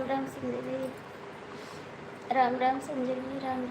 राम संजली, राम संजली, राम.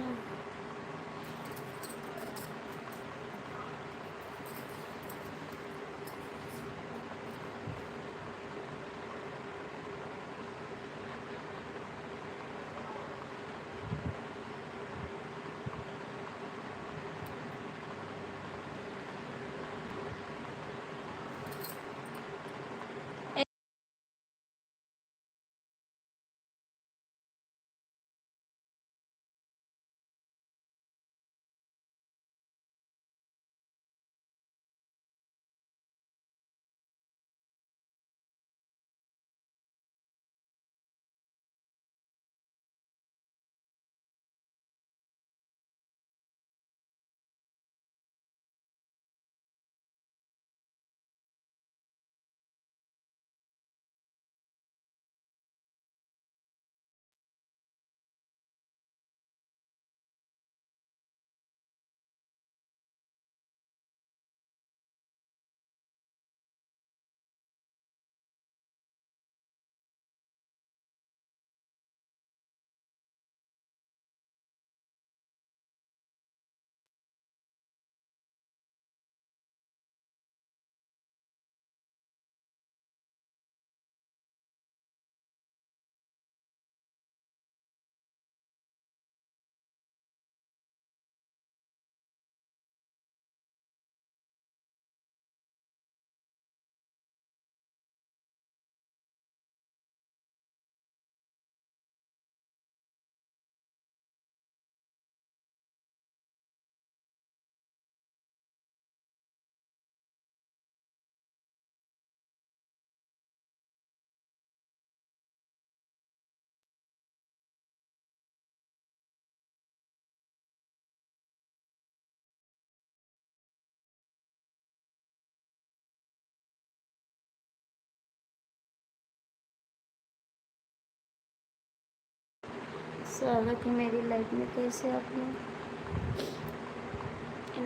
स्वागत है मेरी लाइफ में. कैसे आपने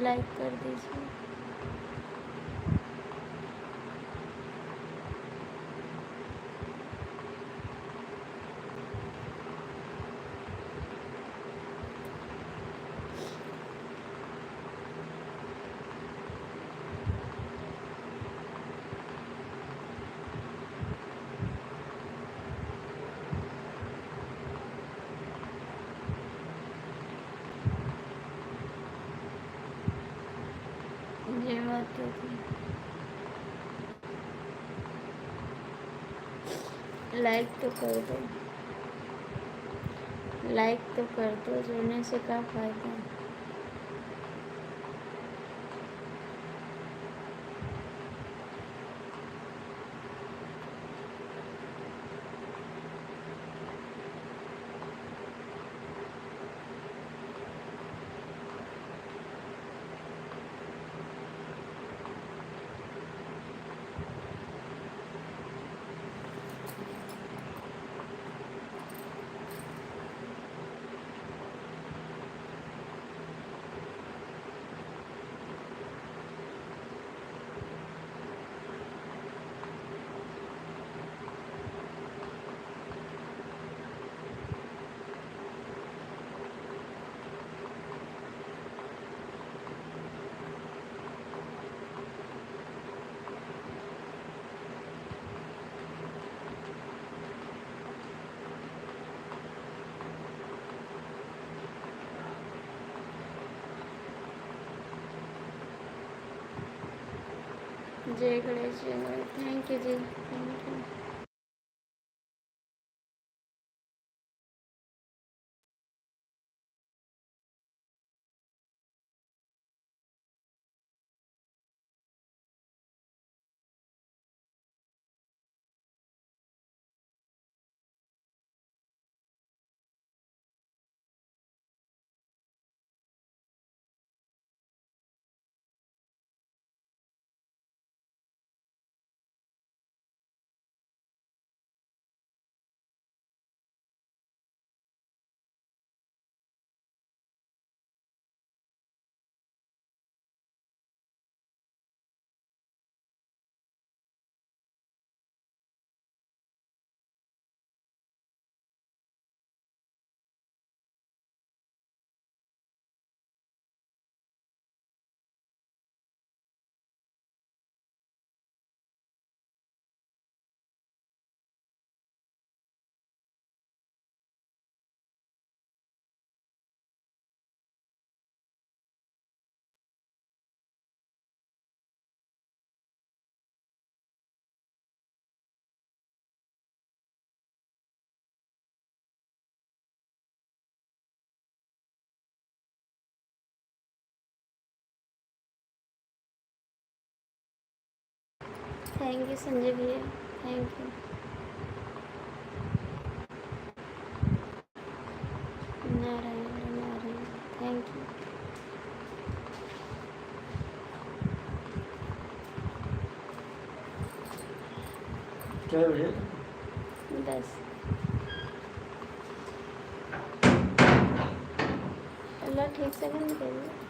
लाइक कर दीजिए. जय माता दी. लाइक तो कर दो, लाइक तो कर दो. जुड़ने से क्या फ़ायदा. जय Ganesh ji. Thank you ji. Thank you. Thank you Sanjay भैया, thank you. Narayan Narayan, thank you. क्या बजे? 10। अल्लाह ठीक से बंद करिए।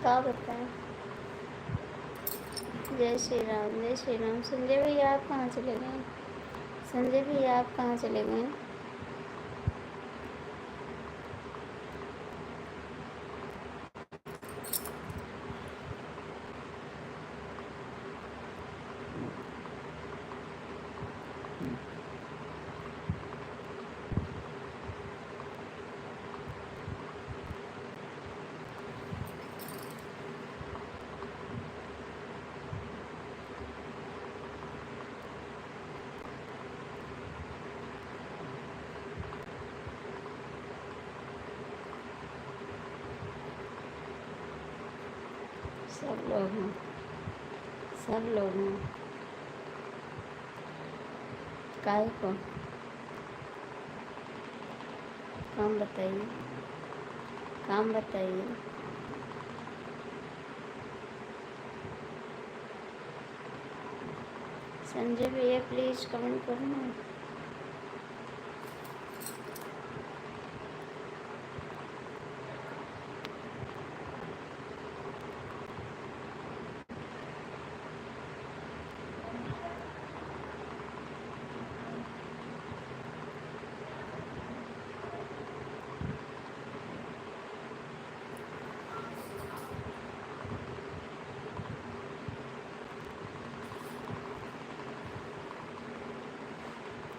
क्या बताएं? जय श्री राम, जय श्री राम। संजय भैया आप कहाँ चले गए? संजय भैया आप कहाँ चले गए? सब लोग हैं, सब लोग हैं। काहे को? काम बताइए, काम बताइए। संजय भैया प्लीज़ कमेंट करना।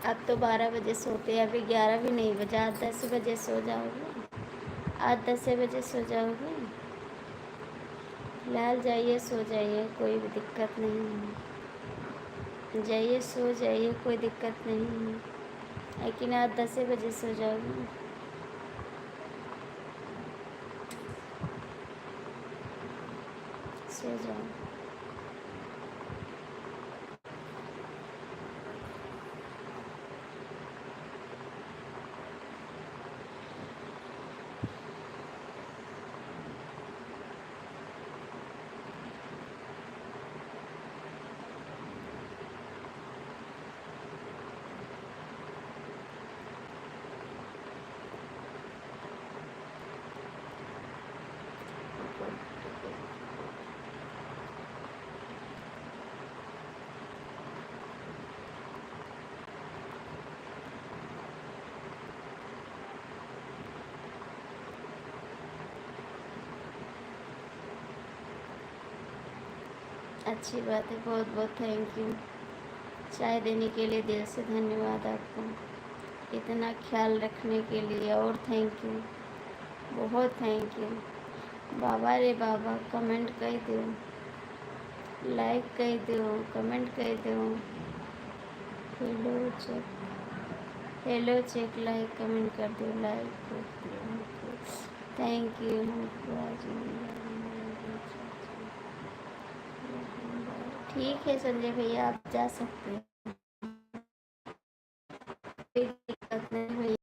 अब तो 12 बजे सोते हैं, अभी 11 भी नहीं बजा। आज 10 बजे सो जाओगे? आज 10 बजे सो जाओगे? फिलहाल जाइए, सो जाइए, कोई भी दिक्कत नहीं है। जाइए सो जाइए, कोई दिक्कत नहीं है, लेकिन आज 10 बजे सो जाओगे? सो जाओ। अच्छी बात है, बहुत बहुत थैंक यू। चाय देने के लिए दिल से धन्यवाद आपको, इतना ख्याल रखने के लिए, और थैंक यू, बहुत थैंक यू। बाबा रे बाबा, कमेंट कर दो, लाइक कर दो, कमेंट कर दो। Hello check, hello check, like comment कर दो, लाइक कर दो। थैंक यू हमको आज ठीक है संजय भैया, आप जा सकते हैं, कोई दिक्कत नहीं भैया।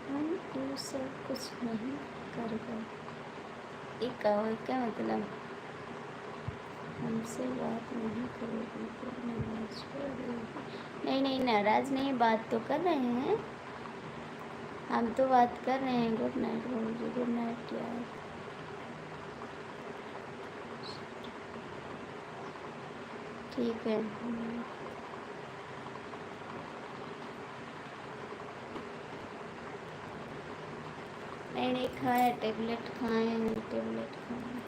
हम ये सब कुछ नहीं कर गए, एक क्या मतलब, हमसे बात नहीं करोगी तो नाराज करोगी। नहीं नहीं, नाराज नहीं, बात तो कर रहे हैं, हम तो बात कर रहे हैं। गुड नाइट बाबूजी, गुड नाइट यार। ठीक है, नहीं नहीं खाए, टेबलेट खाए हैं, टेबलेट खाए।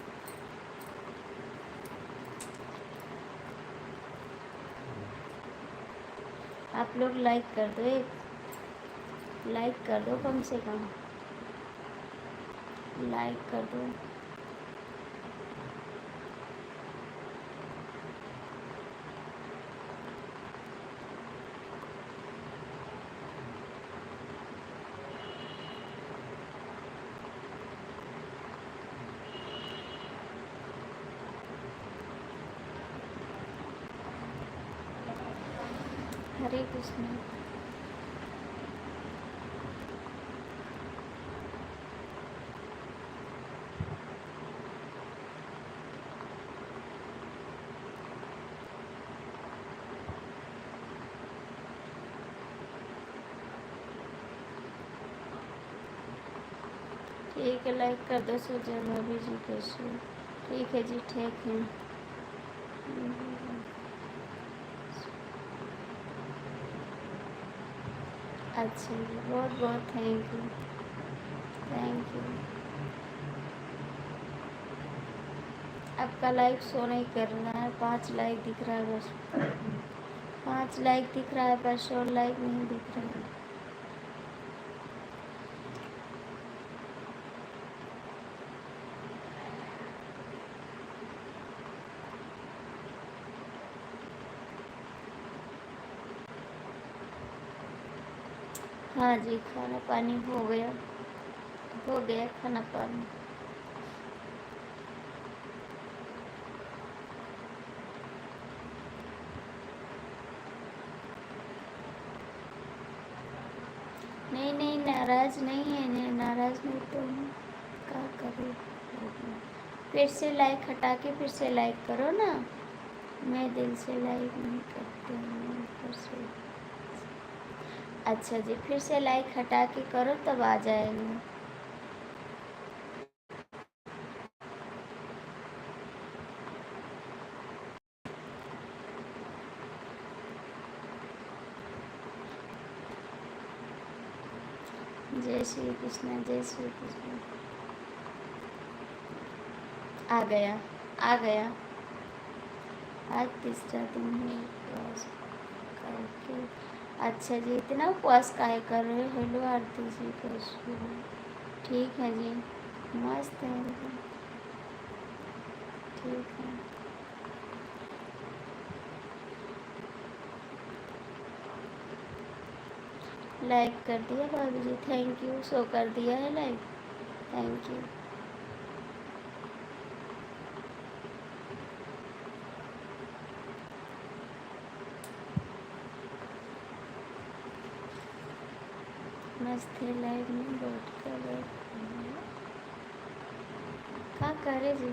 आप लोग लाइक कर दो, एक लाइक कर दो, कम से कम लाइक कर दो। हरे कृष्ण। ठीक है, लाइक कर दो। सोचा भाभी जी कैसे? ठीक है जी, ठीक है। अच्छा जी, बहुत बहुत थैंक यू, थैंक यू। आपका लाइक शो नहीं कर रहा है, 5 लाइक दिख रहा है बस, 5 लाइक दिख रहा है बस, और लाइक नहीं दिख रहा है। हाँ जी, खाना पानी हो गया, हो गया खाना पानी। नहीं नहीं, नाराज नहीं है, नहीं नाराज नहीं तो हूँ, क्या करूँ। फिर से लाइक हटा के फिर से लाइक करो ना, मैं दिल से लाइक नहीं करती हूँ, फिर से। अच्छा जी, फिर से लाइक हटा के करो तब आ जाएगा। जय श्री कृष्ण, जय श्री कृष्ण। आ गया, आ गया। आज तीसरा दिन है उपवास करके। अच्छा जी, इतना उपवास काहे कर रहे हो? हेलो आरती जी, कैसे हो? ठीक है जी, मस्त है एकदम, ठीक है। लाइक कर दिया भाभी जी, थैंक यू, शो कर दिया है लाइक, थैंक यू। मस्त है लाइव में बैठ कर, क्या करे जी,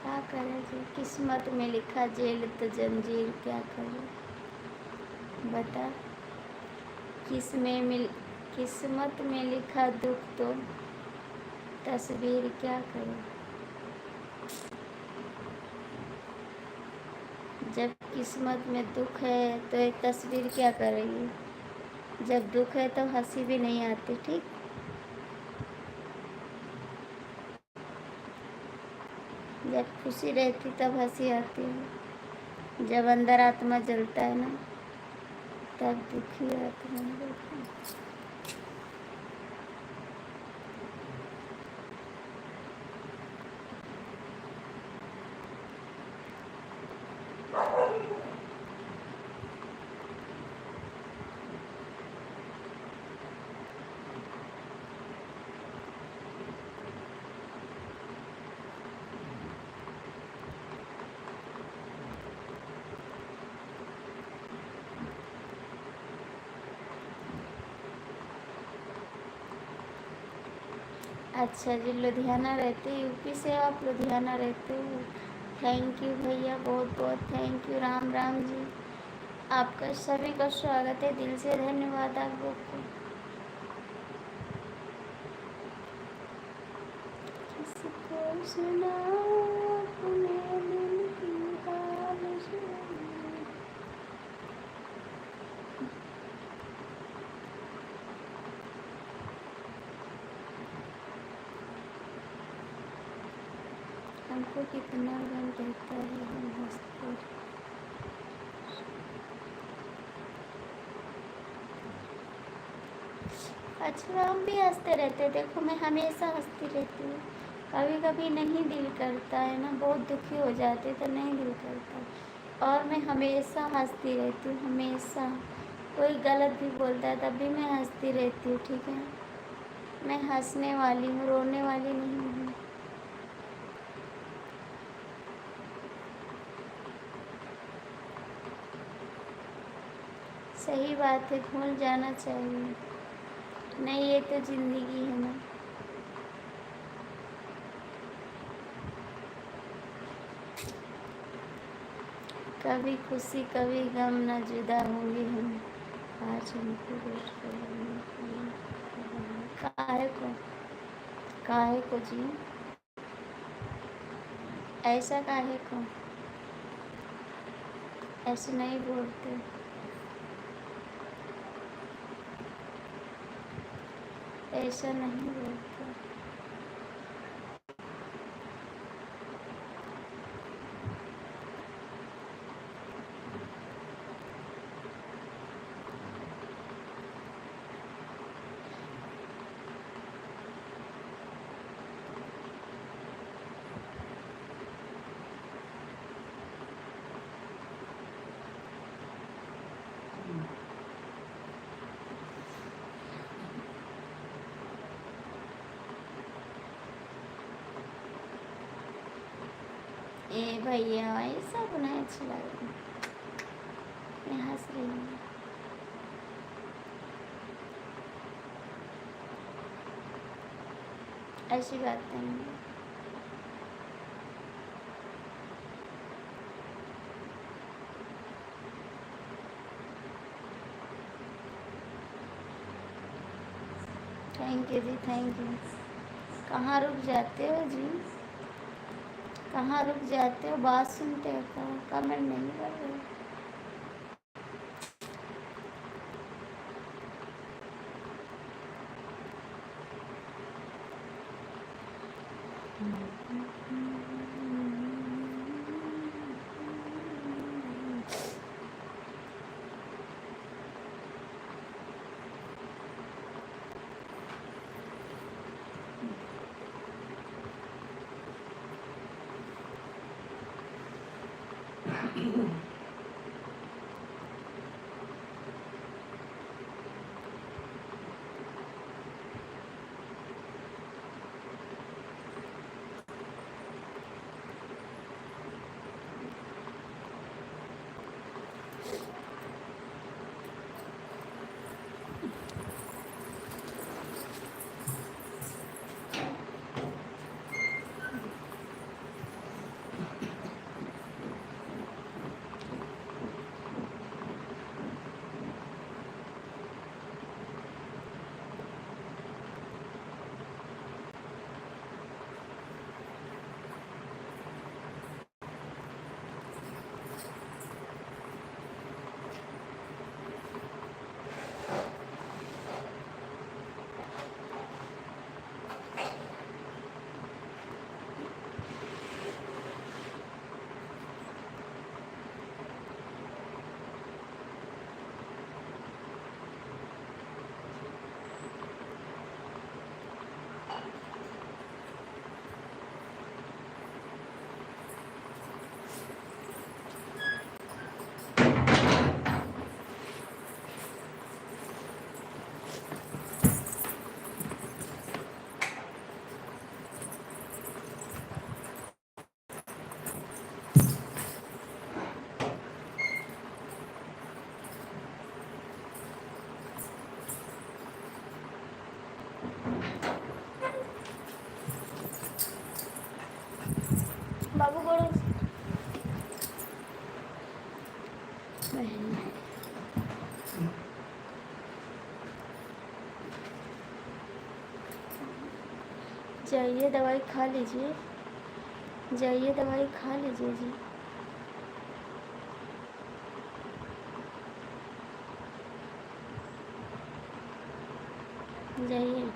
क्या करे जी, किस्मत में लिखा जेल तो जंजीर, क्या करे। बता, किस्मत में लिखा दुख तो तस्वीर क्या करे। जब किस्मत में दुख है तो एक तस्वीर क्या करेगी। जब दुख है तो हंसी भी नहीं आती। ठीक, जब खुशी रहती तब हंसी आती है। जब अंदर आत्मा जलता है ना, तब दुखी आत्मा रहती है। अच्छा जी, लुधियाना रहते, यूपी से आप लुधियाना रहते हो। थैंक यू भैया, बहुत बहुत थैंक यू। राम राम जी, आपका सभी का स्वागत है, दिल से धन्यवाद आप लोग को। किसको सुनाऊं अपने दिल की हाल सुनाऊं। हमको कितना गम रहता है, हम हंसते। अच्छा, हम भी हंसते रहते। देखो, मैं हमेशा हंसती रहती हूँ। कभी कभी नहीं दिल करता है ना, बहुत दुखी हो जाते तो नहीं दिल करता। और मैं हमेशा हंसती रहती हूँ, हमेशा। कोई गलत भी बोलता है तब भी मैं हंसती रहती हूँ। ठीक है, मैं हंसने वाली हूँ, रोने वाली नहीं हूँ। सही बात है, भूल जाना चाहिए। नहीं, ये तो ज़िंदगी है ना। कभी खुशी कभी गम, न जुदा होंगे हम। आज हमको वेट कर काहे को जी, ऐसा काहे को, ऐसे नहीं बोलते। ऐसा नहीं बोलते। ए भैया, ऐसा तो नहीं अच्छा लग रहा। मैं हंस रही हूँ। ऐसी बात नहीं है। Thank you ji, thank you. कहाँ रुक जाते हो जी, कहाँ रुक जाते हो, बात सुनते हो क्या, कमेंट नहीं कर रहे हो। जाइए दवाई खा लीजिए, जाइए दवाई खा लीजिए जी। जाइए।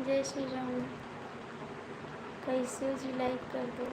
जय श्री राम। कैसे हो जी? लाइक कर दो।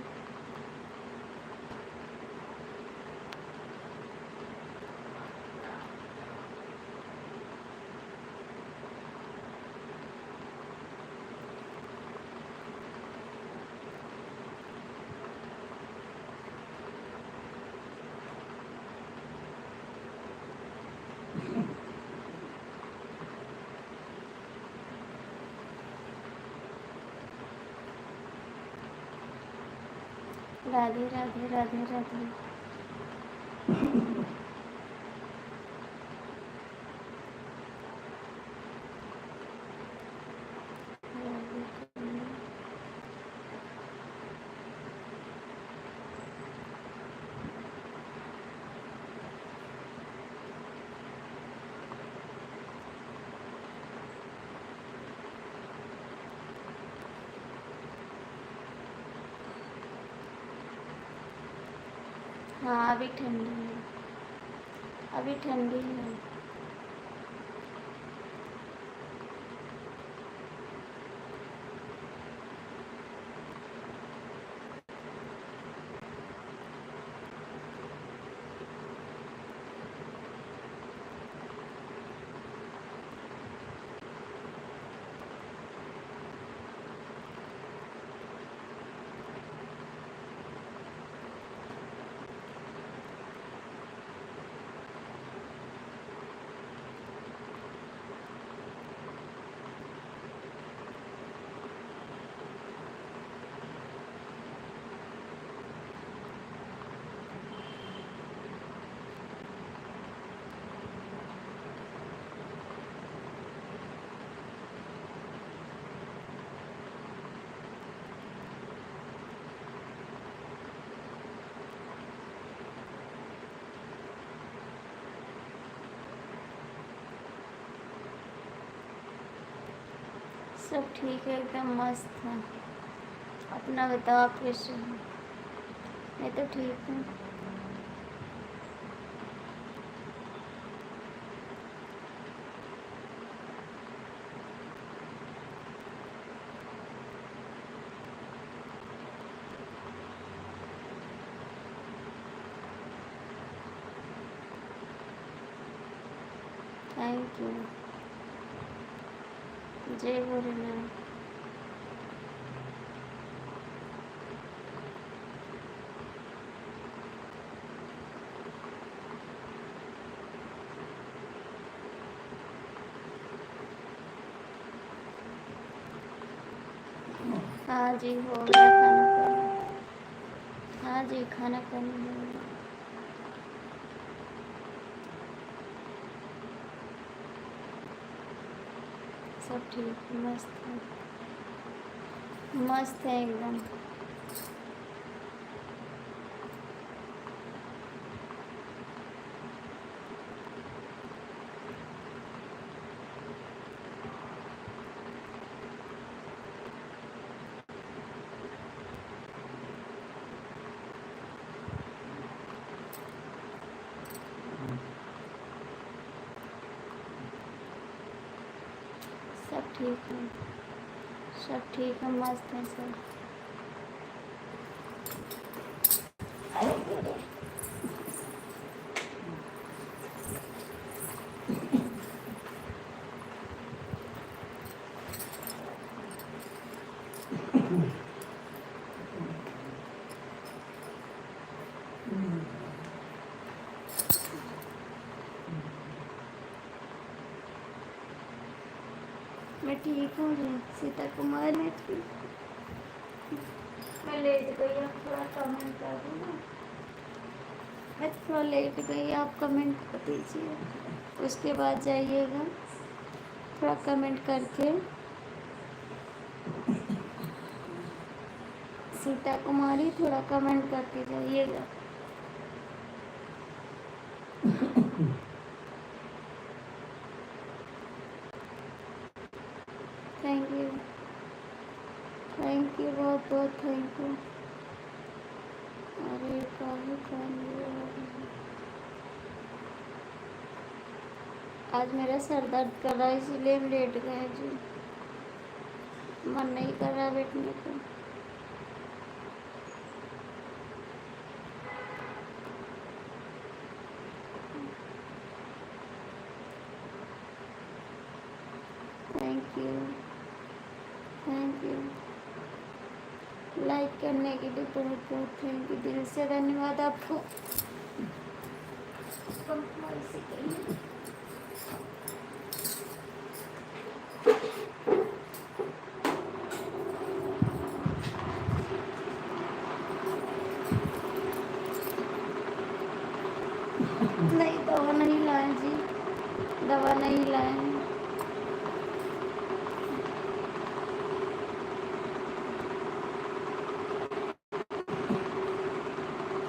राधे राधे राधे राधे। हाँ अभी ठंडी है, अभी ठंडी है। सब ठीक है, एकदम मस्त है। अपना बताओ, आप कैसे हो? मैं तो ठीक हूँ। Thank you. जय भोलेनाथ। हाँ जी, हो गया खाना पानी। हाँ जी, खाना पानी हो गया। सब ठीक, मस्त है, मस्त है एकदम। सब ठीक है, सब ठीक है, मस्त है सब। कौन है? सीता कुमार है थी। मैं लेट गई, आप थोड़ा कमेंट कर दो ना। मैं थोड़ा लेट गई, आप कमेंट कर दीजिए, उसके बाद जाइएगा थोड़ा कमेंट करके। सीता कुमारी थोड़ा कमेंट करके जाइएगा। थैंक यू बहुत बहुत थैंक यू। अरे काहे काम आज मेरा सर दर्द कर रहा है, इसीलिए हम लेट गए जी। मन नहीं कर रहा बैठने को। Thank you thank you. Like करने के लिए बहुत बहुत थैंक यू, दिल से धन्यवाद आपको। नहीं, दवा नहीं लाए जी, दवा नहीं लाए हैं।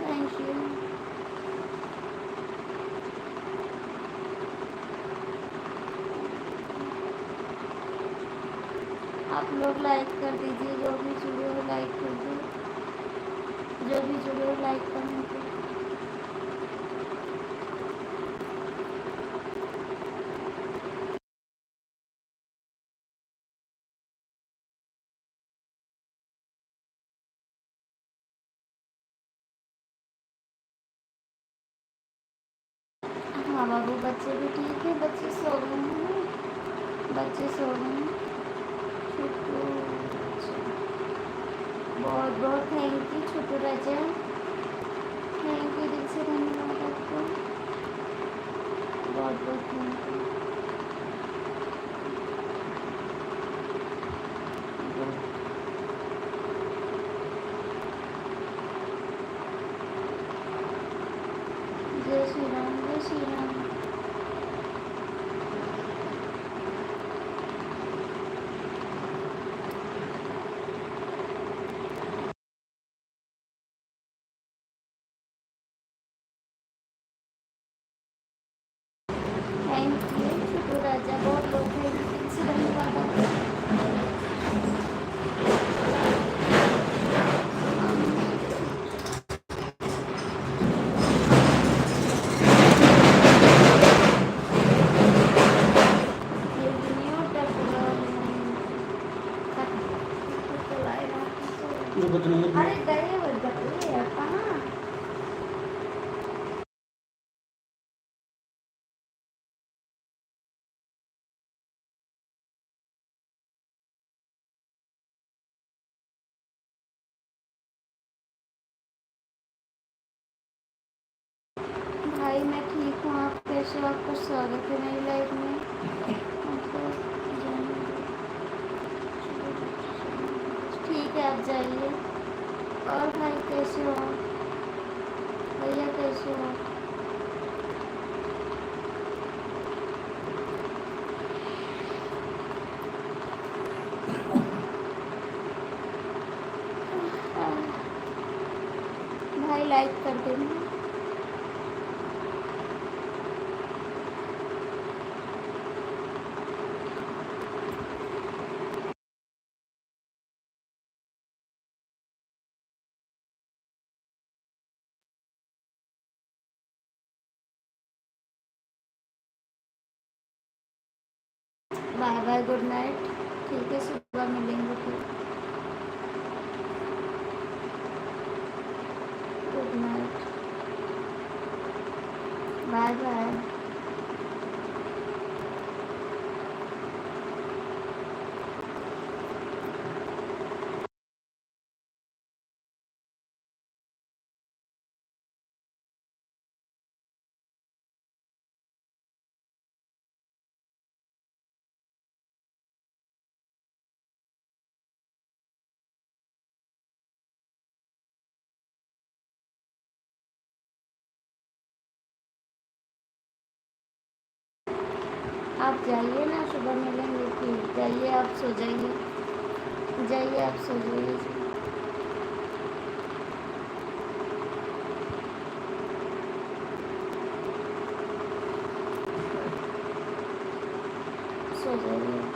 Thank you. आप लोग लाइक कर दीजिए, जो भी जुड़े हो लाइक कर दो, जो भी जुड़े हो लाइक करने को। हाँ बाबू, बच्चे भी ठीक है, बच्चे सो गए हैं, बच्चे सो गए हैं। छोटू, बहुत बहुत thank you Chhotu Raja, thank you, दिल से धन्यवाद आपको, बहुत बहुत थैंक यू। जय श्री राम, जय श्री राम। थैंक यू छोटू राजा, बहुत बहुत थैंक यू, दिल से धन्यवाद आपको। ये दुनिया टकरा ये बदलिए अरे गए वो गए कहाँ? भाई मैं ठीक हूँ, आप कैसे हो? आपका स्वागत है मेरी लाइफ में। ठीक है, आप जाइए। और भाई कैसे हो आप? भैया कैसे हो? भाई लाइक कर देना। Bye bye, good night. ठीक है, सुबह मिलेंगे फिर। Good night, bye bye. आप जाइए ना, सुबह मिलेंगे फिर। जाइए आप, सो जाइए। जाइए आप, सो जाइए। सो जाइए।